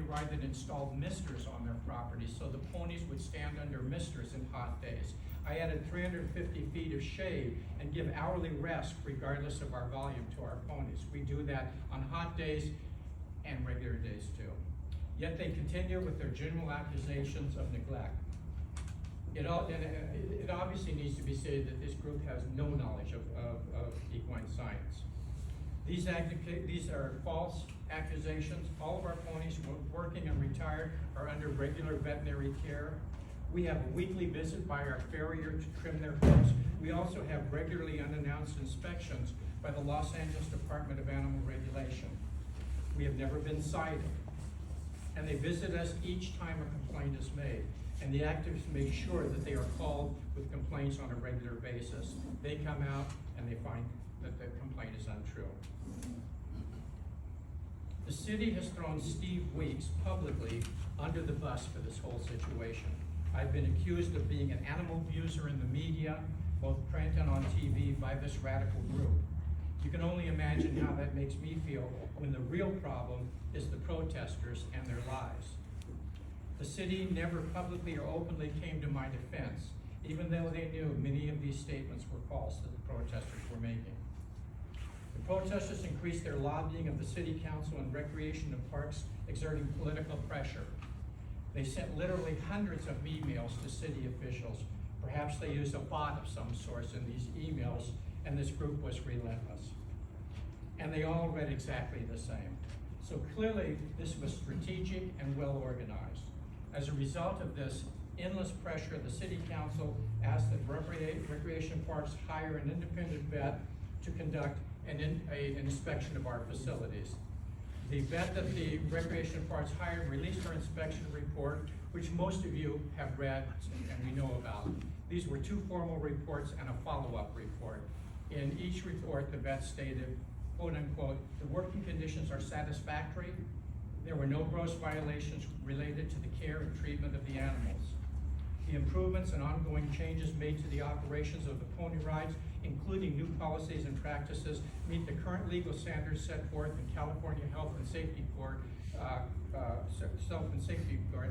ride that installed misters on their property, so the ponies would stand under misters in hot days. I added 350 feet of shade and give hourly rest regardless of our volume to our ponies. We do that on hot days and regular days too. Yet they continue with their general accusations of neglect. It obviously needs to be said that this group has no knowledge of equine science. These are false accusations. All of our ponies, working and retired, are under regular veterinary care. We have a weekly visit by our farrier to trim their hooves. We also have regularly unannounced inspections by the Los Angeles Department of Animal Regulation. We have never been cited. And they visit us each time a complaint is made. And the activists make sure that they are called with complaints on a regular basis. They come out and they find that the complaint is untrue. The city has thrown Steve Weeks publicly under the bus for this whole situation. I've been accused of being an animal abuser in the media, both print and on TV, by this radical group. You can only imagine how that makes me feel when the real problem is the protesters and their lives. The city never publicly or openly came to my defense, even though they knew many of these statements were false that the protesters were making. The protesters increased their lobbying of the city council and recreation and parks, exerting political pressure. They sent literally hundreds of emails to city officials. Perhaps they used a bot of some sort in these emails, and this group was relentless. And they all read exactly the same. So clearly, this was strategic and well organized. As a result of this endless pressure, the city council asked that recreation parks hire an independent vet to conduct an inspection of our facilities. The vet that the recreation parks hired released her inspection report, which most of you have read and we know about. These were 2 formal reports and a follow-up report. In each report, the vet stated, quote unquote, the working conditions are satisfactory. There were no gross violations related to the care and treatment of the animals. The improvements and ongoing changes made to the operations of the pony rides, including new policies and practices, meet the current legal standards set forth in California Health and Safety Board,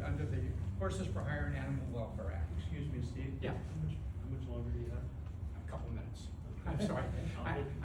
under the Horses for Hire and Animal Welfare Act. Excuse me, Steve. Yeah. How much longer do you have? A couple minutes. I'm sorry.